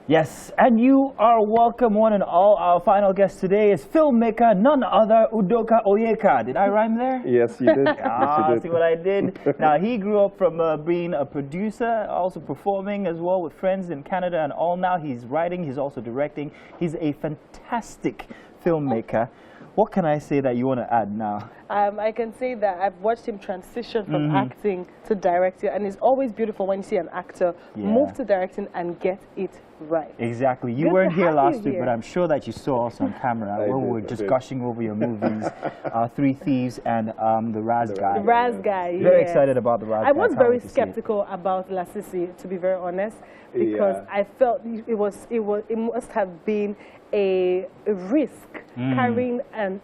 Yes, and you are welcome, one and all. Our final guest today is filmmaker, none other, Udoka Oyeka. Did I rhyme there? Yes, you did. Ah, yes, you did. see what I did? Now, he grew up from being a producer, also performing as well with friends in Canada and all. Now he's writing, he's also directing. He's a fantastic filmmaker. What can I say that you want to add now? I can say that I've watched him transition from acting to directing, and it's always beautiful when you see an actor move to directing and get it right. Exactly. You Good weren't to here have last you week, here. but I'm sure that you saw us on camera when we were just gushing over your movies, Three Thieves and The Raz Guy. The Raz Guy, Very excited about The Raz Guy. I was Can't very wait to see it. skeptical about Lasisi, to be very honest, because I felt it must have been a risk carrying a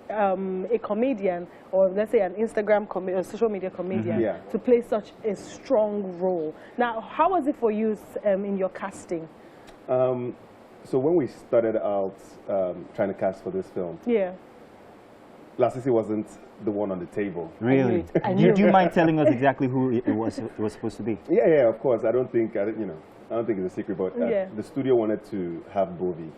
comedian, or let's say an Instagram or social media comedian, to play such a strong role. Now, how was it for you in your casting? So when we started out trying to cast for this film, Lasisi wasn't the one on the table. Really? Do you mind telling us exactly who it was supposed to be? Yeah, of course. I don't think it's a secret, but the studio wanted to have Bovi.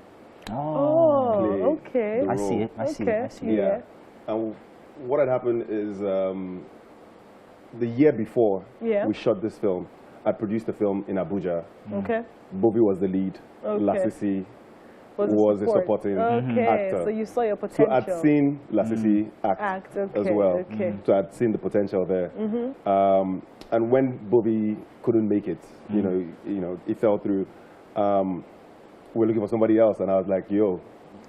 Oh, okay. I see it. I see it. Yeah. And what had happened is the year before we shot this film, I produced the film in Abuja. Okay. Bovi was the lead. Lasisi was a supporting actor. So you saw your potential. So I'd seen Lasisi act as well. So I'd seen the potential there. And when Bovi couldn't make it, you know, it fell through. We're looking for somebody else, and I was like, "Yo,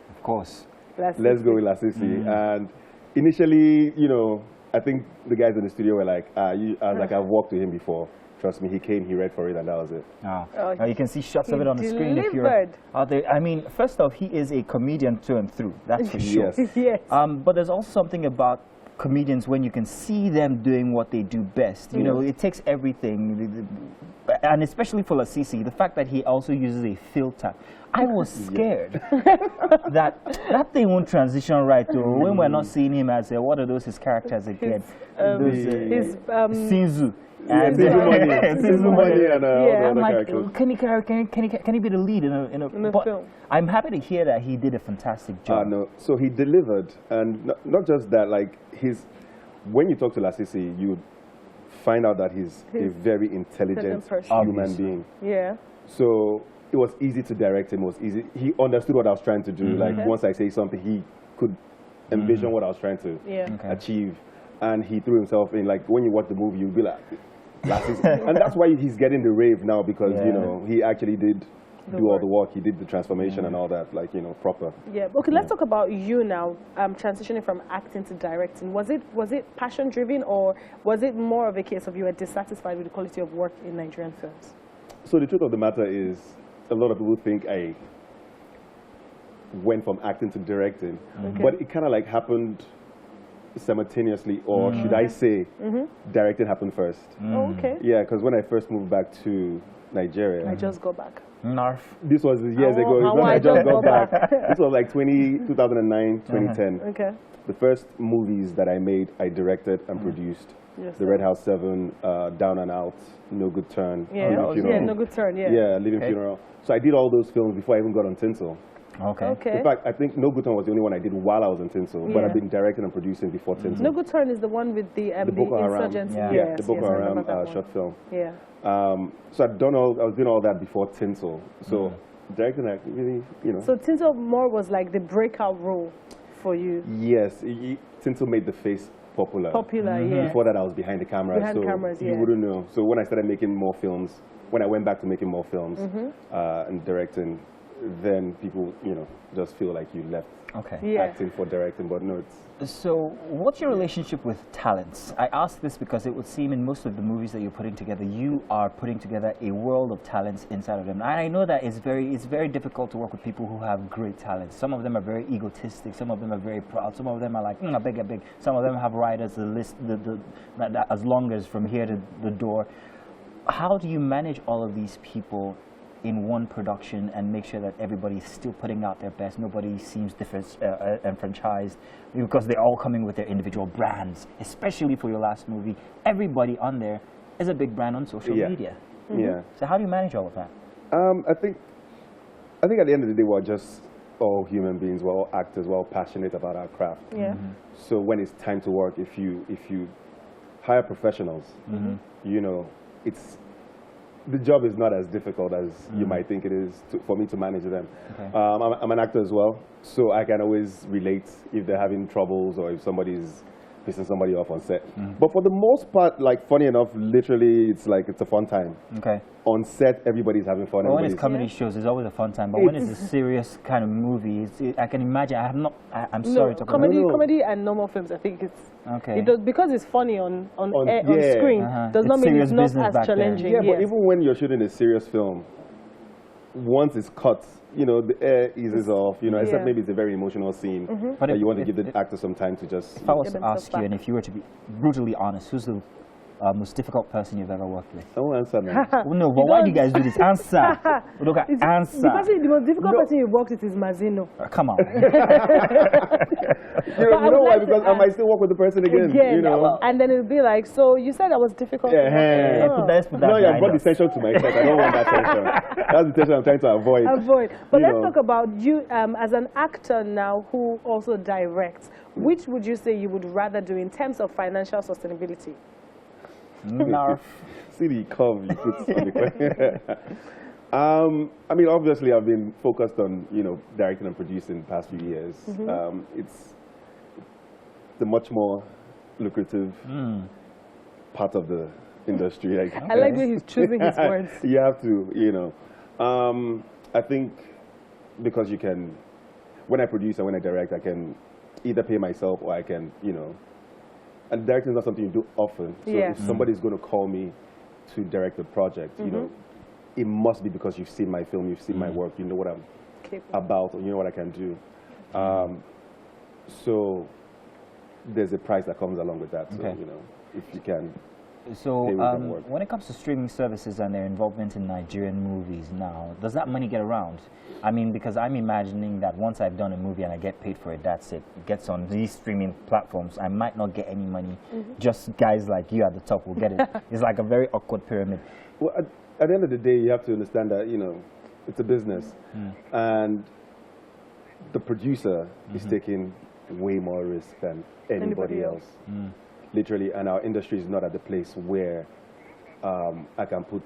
of course, let's go with Lasisi." And initially, you know, I think the guys in the studio were like, I was like, "I've worked with him before. Trust me." He came, he read for it, and that was it. Now you can see shots of it on the screen if you're out there. I mean, first off, he is a comedian through and through. That's for sure. Yes. But there's also something about comedians when you can see them doing what they do best. You know, it takes everything, and especially for Lasisi, the fact that he also uses a filter. I was scared that thing won't transition right to when we're not seeing him as what are those his characters again? Sinzu. And I'm like, can he be the lead in a film? I'm happy to hear that he did a fantastic job. No, so he delivered, and not just that. Like when you talk to Lasisi, you find out that he's a very intelligent human being. Yeah. So it was easy to direct him. It was easy. He understood what I was trying to do. Like once I say something, he could envision what I was trying to achieve, and he threw himself in. Like when you watch the movie, you'll be like, and that's why he's getting the rave now, because you know he actually did do all the work. He did the transformation and all that, like, you know, proper. Yeah. Okay, let's talk about you now. Transitioning from acting to directing. Was it passion driven, or was it more of a case of you were dissatisfied with the quality of work in Nigerian films? So the truth of the matter is, a lot of people think I went from acting to directing, but it kind of like happened simultaneously, or should I say, directing happened first. Oh, okay. Yeah, because when I first moved back to Nigeria, I just go back. This was years ago. I just got back. This was like 2009, 2010. Okay. The first movies that I made, I directed and produced. Yes, The Red House 7, Down and Out, No Good Turn, No Good Turn, Yeah, Living Funeral. So I did all those films before I even got on Tinsel. Okay. In fact, I think No Good Turn was the only one I did while I was on Tinsel, but I've been directing and producing before Tinsel. No Good Turn is the one with the Boko Haram. insurgency. Yeah, the Boko Haram short film. Yeah. So I was doing all that before Tinsel. So directing, I really, you know. So Tinsel more was like the breakout role for you. Yes, Tinsel made the face popular. Yeah. Before that, I was behind the camera, you wouldn't know. So when I started making more films, when I went back to making more films and directing, then people, you know, just feel like you left acting for directing, but no, it's... So what's your relationship with talents? I ask this because it would seem in most of the movies that you're putting together, you are putting together a world of talents inside of them. And I know that it's very difficult to work with people who have great talents. Some of them are very egotistic, some of them are very proud, some of them are like, I beg. Some of them have writers, the list, as long as from here to the door. How do you manage all of these people in one production and make sure that everybody's still putting out their best, nobody seems enfranchised, because they're all coming with their individual brands, especially for your last movie. Everybody on there is a big brand on social media. Yeah. So how do you manage all of that? I think I think at the end of the day, we're just all human beings, we're all actors, we're all passionate about our craft. Yeah. So when it's time to work, if you hire professionals, you know, the job is not as difficult as you might think it is for me to manage them. Okay. I'm an actor as well, so I can always relate if they're having troubles or if somebody's pissing somebody off on set. But for the most part, like, funny enough, literally, it's a fun time. Okay. On set, everybody's having fun. Well, when it's comedy shows, it's always a fun time. But when it's a serious kind of movie, I can imagine. I'm sorry to comedy and normal films, I think it's okay. It does, because it's funny on screen. Does not mean it's not as challenging. Yeah, but even when you're shooting a serious film, once it's cut, you know, the air eases off, you know, except maybe it's a very emotional scene that you want to give the actor some time to just... If I was to ask you, and if you were to be brutally honest, who's the most difficult person you've ever worked with? I won't answer, man. Well, no, but why do you guys do this? Answer. Look at answer. The most difficult person you've worked with is Mazino. Come on. You know why? Because I might still work with the person again. You know? And then it'll be like, so you said I was difficult. No, you brought the tension to my chest. I don't want that tension. That's the tension I'm trying to avoid. But let's talk about you as an actor now who also directs. Which would you say you would rather do in terms of financial sustainability? Narf. See the curve you put on the question. I mean, obviously, I've been focused on, you know, directing and producing the past few years. It's the much more lucrative part of the industry. Like, I like that he's choosing his words. You have to, you know. I think because you can, when I produce and when I direct, I can either pay myself or I can, you know, and directing is not something you do often. So if somebody's going to call me to direct a project, you know, it must be because you've seen my film, you've seen my work, you know what I'm about, or you know what I can do. So there's a price that comes along with that. So, you know, if you can. So when it comes to streaming services and their involvement in Nigerian movies now, does that money get around? I mean, because I'm imagining that once I've done a movie and I get paid for it, that's it. It gets on these streaming platforms. I might not get any money. Just guys like you at the top will get it. It's like a very awkward pyramid. Well, at the end of the day, you have to understand that, you know, it's a business. And the producer is taking way more risk than anybody else. Literally, and our industry is not at the place where I can put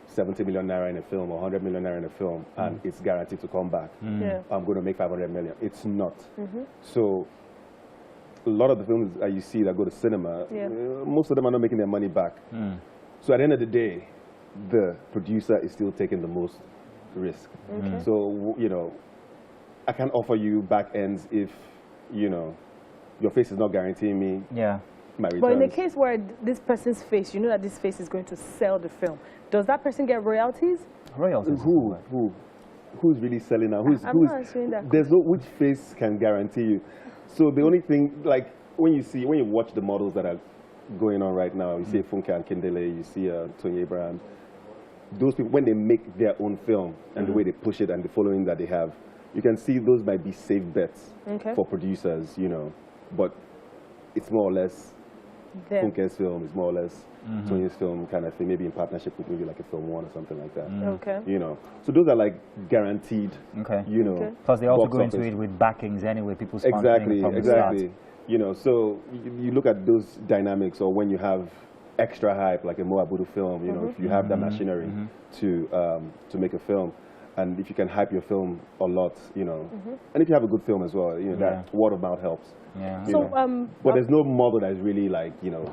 70 million naira in a film or 100 million naira in a film and it's guaranteed to come back. I'm going to make 500 million. It's not. So a lot of the films that you see that go to cinema, most of them are not making their money back. So at the end of the day, the producer is still taking the most risk. So, you know, I can offer you back ends if, you know, your face is not guaranteeing me my returns. But in the case where this person's face, you know that this face is going to sell the film, does that person get royalties? Royalties? Who's really selling now? I'm not answering that. There's no which face can guarantee you. So the only thing, like, when you watch the models that are going on right now, you see Funke and Kindele, you see Tony Abraham, those people, when they make their own film and the way they push it and the following that they have, you can see those might be safe bets for producers, you know, but it's more or less Funke's film, is more or less Tony's film kind of thing, maybe in partnership with maybe like a Film One or something like that. You know, so those are like guaranteed, you know. Plus they also go into it with backings anyway, people sponsoring from the start. You know, so you look at those dynamics, or when you have extra hype, like a Mo Abudu film, you know, if you have that machinery to make a film, and if you can hype your film a lot, you know, and if you have a good film as well, you know, that word of mouth helps. So, but there's no model that is really like, you know,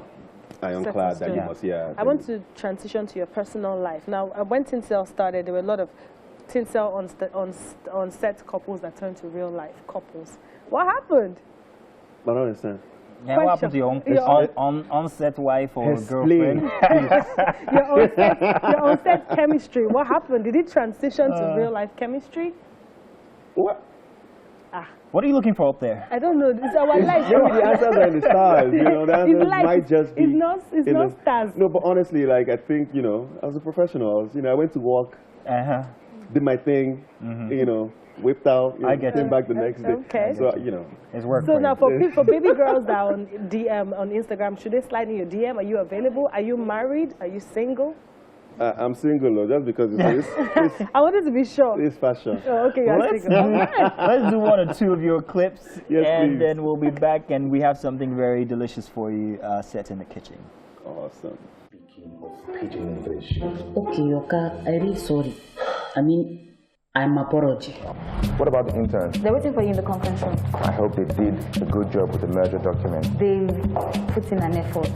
ironclad that you must, I want to transition to your personal life. Now, when Tinsel started, there were a lot of Tinsel on set couples that turned to real life couples. What happened? I don't understand. Yeah, what happened to your on-set wife or girlfriend? your on-set chemistry. What happened? Did it transition to real-life chemistry? What? What are you looking for up there? I don't know. It's our life. Maybe the answers are in the stars. You know, the answers might just be. It's not stars. No, but honestly, like, I think, you know, as a professional, you know, I went to work, did my thing, you know, whipped out, you know, came back the next day. So, you know. It's work so now for baby girls that are on DM, on Instagram, should they slide in your DM? Are you available? Are you married? Are you single? I'm single, though, just because it's I wanted to be sure. It's fashion. Oh, okay, you're single. Let's do one or two of your clips, yes, and please. then we'll be back, and we have something very delicious for you set in the kitchen. Awesome. Speaking of pidgin English. Okay, Yoka, I'm really sorry. I mean, I'm apology. What about the interns? They're waiting for you in the conference room. I hope they did a good job with the merger document. They've put in an effort.